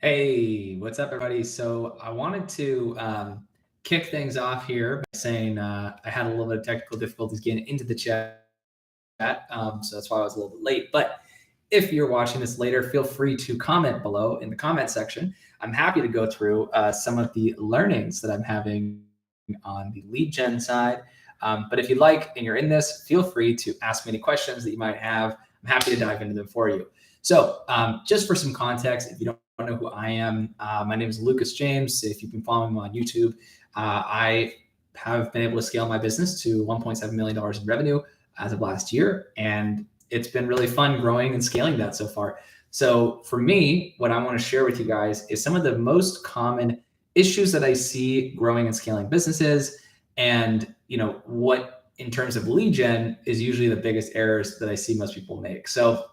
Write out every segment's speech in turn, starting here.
Hey, what's up, everybody? So I wanted to kick things off here by saying I had a little bit of technical difficulties getting into the chat, so that's why I was a little bit late. But if you're watching this later, feel free to comment below in the comment section. I'm happy to go through some of the learnings that I'm having on the lead gen side. But if you'd like and you're in this, feel free to ask me any questions that you might have. I'm happy to dive into them for you. So just for some context, if you don't know who I am, my name is Lucas James. If you've been following me on YouTube, I have been able to scale my business to $1.7 million in revenue as of last year. And it's been really fun growing and scaling that so far. So for me, what I want to share with you guys is some of the most common issues that I see growing and scaling businesses, and what in terms of lead gen is usually the biggest errors that I see most people make. So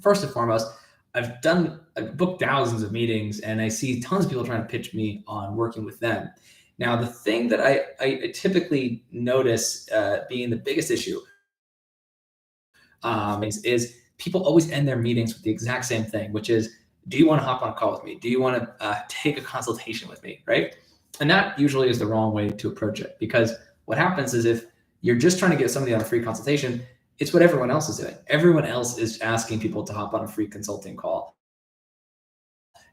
first and foremost, I've booked thousands of meetings, and I see tons of people trying to pitch me on working with them. Now, the thing that I typically notice being the biggest issue is people always end their meetings with the exact same thing, which is, do you want to hop on a call with me? Do you want to take a consultation with me, right? And that usually is the wrong way to approach it, because what happens is if you're just trying to get somebody on a free consultation, it's what everyone else is doing. Everyone else is asking people to hop on a free consulting call.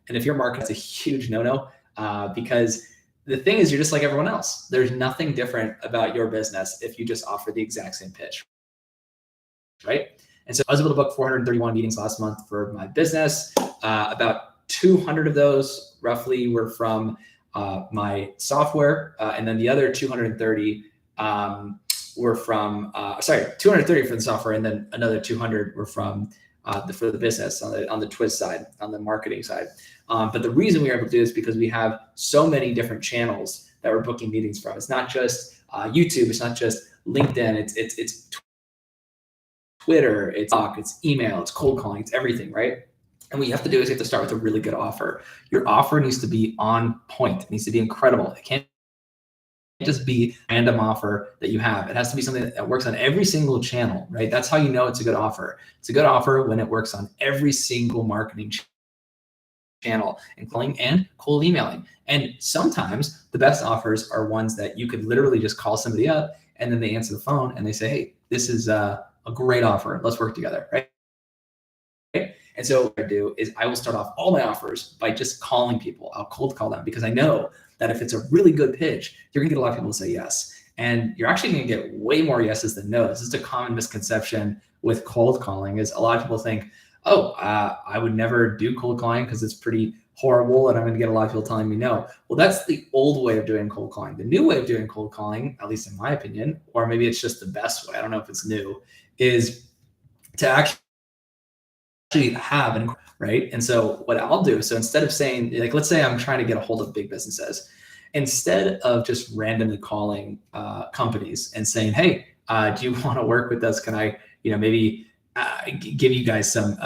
And if your market is a huge no-no, because the thing is, you're just like everyone else. There's nothing different about your business if you just offer the exact same pitch, right? And so I was able to book 431 meetings last month for my business. About 200 of those roughly were from my software. And then the other 230 were from, 230 for the software, and then another 200 were from for the business on the Twiz side, on the marketing side. But the reason we are able to do this is because we have so many different channels that we're booking meetings from. It's not just YouTube, it's not just LinkedIn, it's Twitter, it's talk, it's email, it's cold calling, it's everything, right? And what you have to do is you have to start with a really good offer. Your offer needs to be on point. It needs to be incredible. It can't just be a random offer that you have. It has to be something that works on every single channel, right? That's how you know it's a good offer. It's a good offer when it works on every single marketing channel, including and cold emailing. And sometimes the best offers are ones that you could literally just call somebody up and then they answer the phone and they say, hey, this is a great offer. Let's work together, right? And so what I do is I will start off all my offers by just calling people. I'll cold call them because I know that if it's a really good pitch, you're gonna get a lot of people to say yes. And you're actually gonna get way more yeses than no. This is a common misconception with cold calling, is a lot of people think, oh, I would never do cold calling because it's pretty horrible and I'm gonna get a lot of people telling me no. Well, that's the old way of doing cold calling. The new way of doing cold calling, at least in my opinion, or maybe it's just the best way, I don't know if it's new, is to actually have an, right? And so what I'll do, so instead of saying, like, let's say I'm trying to get a hold of big businesses, instead of just randomly calling companies and saying, hey, do you want to work with us? Can I, maybe give you guys some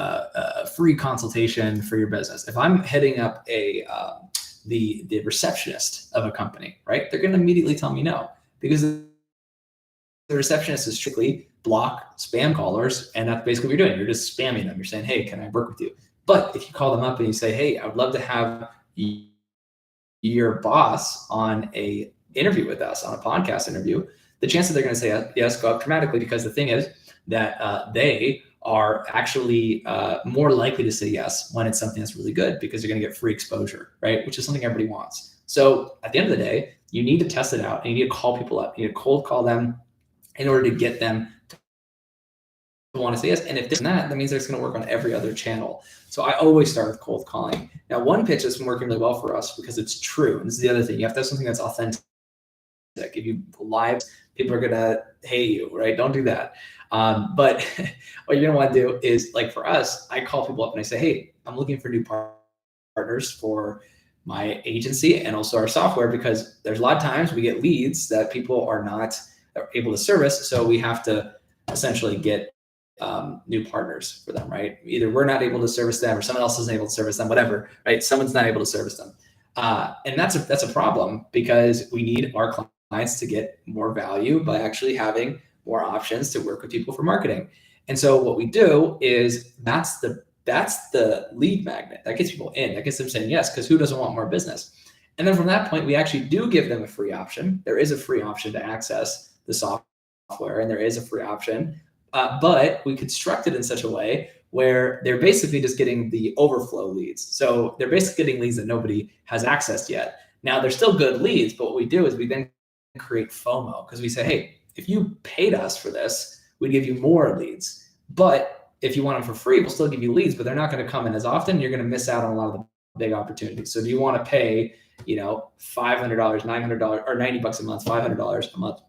free consultation for your business? If I'm hitting up the receptionist of a company, right, they're going to immediately tell me no, because the receptionist is strictly block spam callers, and that's basically what you're doing. You're just spamming them. You're saying, hey, can I work with you? But if you call them up and you say, hey, I would love to have your boss on a interview with us, on a podcast interview, the chance that they're going to say yes go up dramatically, because the thing is that they are actually more likely to say yes when it's something that's really good, because you're going to get free exposure, right? Which is something everybody wants. So at the end of the day, you need to test it out, and you need to call people up. You need to cold call them in order to get them to want to say yes. And if this and that means it's going to work on every other channel. So I always start with cold calling. Now, one pitch that's been working really well for us because it's true. And this is the other thing. You have to have something that's authentic. If you lie, people are going to hate you, right? Don't do that. But what you're going to want to do is, like for us, I call people up and I say, hey, I'm looking for new partners for my agency and also our software, because there's a lot of times we get leads that people are not able to service. So we have to essentially get new partners for them, right? Either we're not able to service them or someone else isn't able to service them, whatever, right? Someone's not able to service them. And that's a problem, because we need our clients to get more value by actually having more options to work with people for marketing. And so what we do is, that's the That's the lead magnet. That gets people in. That gets them saying yes, because who doesn't want more business? And then from that point, we actually do give them a free option. There is a free option to access the software, and there is a free option, but we construct it in such a way where they're basically just getting the overflow leads. So they're basically getting leads that nobody has accessed yet. Now, they're still good leads, but what we do is we then create FOMO, because we say, hey, if you paid us for this, we'd give you more leads. But if you want them for free, we'll still give you leads, but they're not going to come in as often. You're going to miss out on a lot of the big opportunities. So do you want to pay, $500, $900, or $90 a month, $500 a month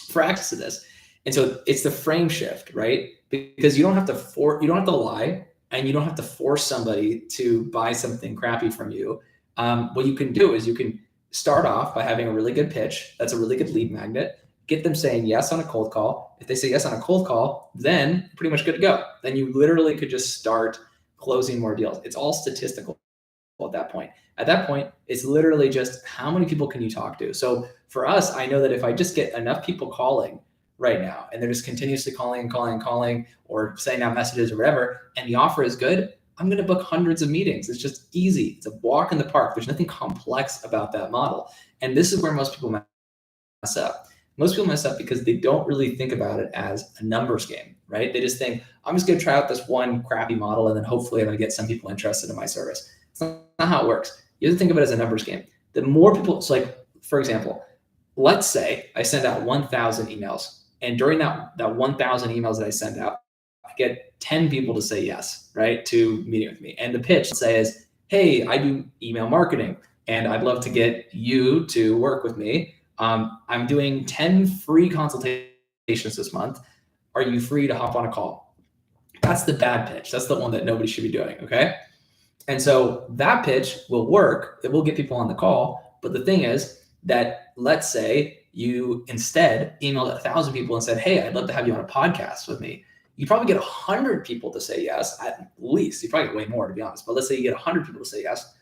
for access to this? And so it's the frame shift, right? Because you don't have to lie, and you don't have to force somebody to buy something crappy from you. What you can do is you can start off by having a really good pitch. That's a really good lead magnet. Get them saying yes on a cold call. If they say yes on a cold call, then pretty much good to go. Then you literally could just start closing more deals. It's all statistical at that point. At that point, it's literally just how many people can you talk to? So for us, I know that if I just get enough people calling right now, and they're just continuously calling, or sending out messages or whatever, and the offer is good, I'm going to book hundreds of meetings. It's just easy. It's a walk in the park. There's nothing complex about that model. And this is where most people mess up. Most people mess up because they don't really think about it as a numbers game, right? They just think, I'm just going to try out this one crappy model, and then hopefully I'm going to get some people interested in my service. It's not how it works. You have to think of it as a numbers game. The more people, so like, for example, let's say I send out 1,000 emails, and during that 1,000 emails that I send out, I get 10 people to say yes, right, to meeting with me. And the pitch, let's say, is, hey, I do email marketing, and I'd love to get you to work with me. I'm doing 10 free consultations this month. Are you free to hop on a call? That's the bad pitch. That's the one that nobody should be doing, okay? And so that pitch will work. It will get people on the call. But the thing is that, let's say you instead emailed 1,000 people and said, hey, I'd love to have you on a podcast with me. You probably get 100 people to say yes, at least. You probably get way more, to be honest. But let's say you get 100 people to say yes.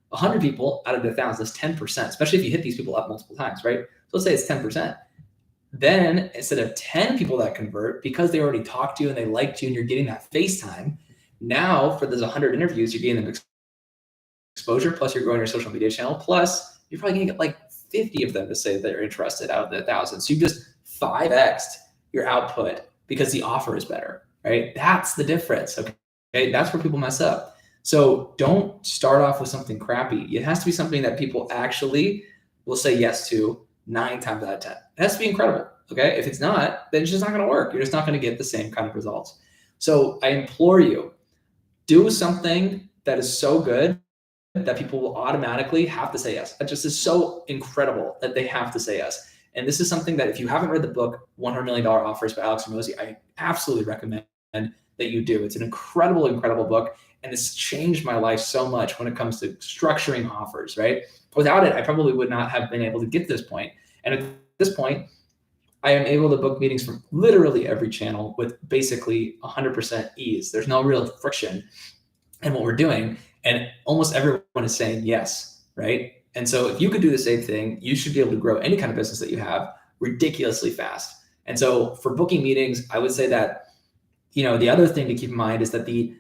100 people out of the 1,000 is 10%, especially if you hit these people up multiple times, right? So let's say it's 10%. Then instead of 10 people that convert, because they already talked to you and they liked you and you're getting that FaceTime, now for those 100 interviews, you're getting them exposure, plus you're growing your social media channel, plus you're probably gonna get like 50 of them to say they're interested out of the 1,000. So you just 5x'd your output because the offer is better, right? That's the difference, okay? That's where people mess up. So don't start off with something crappy. It has to be something that people actually will say yes to 9 times out of 10. It has to be incredible, okay? If it's not, then it's just not gonna work. You're just not gonna get the same kind of results. So I implore you, do something that is so good that people will automatically have to say yes. That just is so incredible that they have to say yes. And this is something that if you haven't read the book, $100 Million Offers by Alex Hormozi, I absolutely recommend that you do. It's an incredible, incredible book. And it's changed my life so much when it comes to structuring offers, right? Without it, I probably would not have been able to get to this point. And at this point, I am able to book meetings from literally every channel with basically 100% ease. There's no real friction in what we're doing. And almost everyone is saying yes, right? And so if you could do the same thing, you should be able to grow any kind of business that you have ridiculously fast. And so for booking meetings, I would say that, the other thing to keep in mind is that the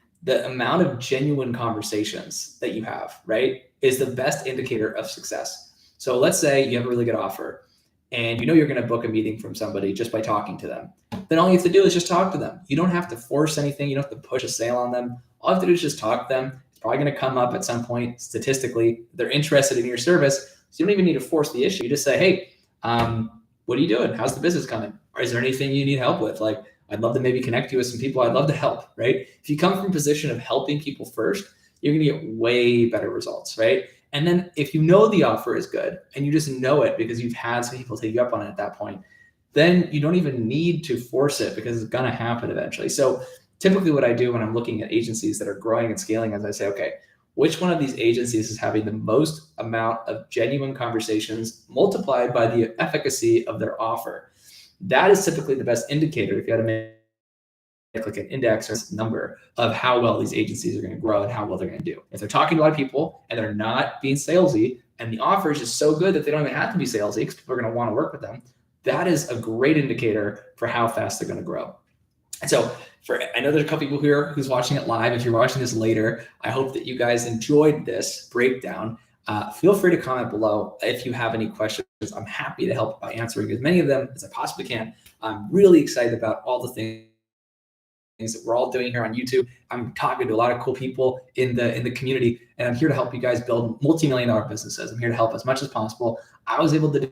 amount of genuine conversations that you have, right, is the best indicator of success. So let's say you have a really good offer and you're going to book a meeting from somebody just by talking to them. Then all you have to do is just talk to them. You don't have to force anything. You don't have to push a sale on them. All you have to do is just talk to them. It's probably going to come up at some point statistically. They're interested in your service. So you don't even need to force the issue. You just say, hey, what are you doing? How's the business coming? Or is there anything you need help with? Like, I'd love to maybe connect you with some people. I'd love to help, right? If you come from a position of helping people first, you're going to get way better results, right? And then if you know the offer is good and you just know it because you've had some people take you up on it at that point, then you don't even need to force it because it's going to happen eventually. So typically what I do when I'm looking at agencies that are growing and scaling is I say, okay, which one of these agencies is having the most amount of genuine conversations multiplied by the efficacy of their offer? That is typically the best indicator if you had to make like an index or number of how well these agencies are going to grow and how well they're going to do. If they're talking to a lot of people and they're not being salesy and the offer is just so good that they don't even have to be salesy because people are going to want to work with them, that is a great indicator for how fast they're going to grow. And so I know there's a couple people here who's watching it live. If you're watching this later, I hope that you guys enjoyed this breakdown. Feel free to comment below if you have any questions. I'm happy to help by answering as many of them as I possibly can. I'm really excited about all the things that we're all doing here on YouTube. I'm talking to a lot of cool people in the community, and I'm here to help you guys build multi-million-dollar businesses. I'm here to help as much as possible. I was able to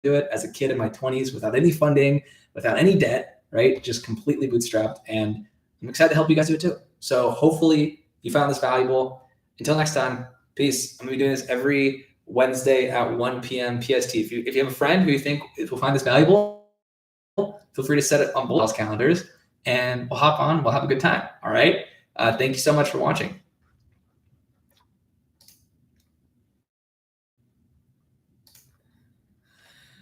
do it as a kid in my 20s without any funding, without any debt, right? Just completely bootstrapped. And I'm excited to help you guys do it too. So hopefully you found this valuable. Until next time, peace. I'm gonna be doing this every Wednesday at 1 p.m. PST. If you have a friend who you think will find this valuable, feel free to set it on both calendars and we'll hop on. We'll have a good time. All right. Thank you so much for watching.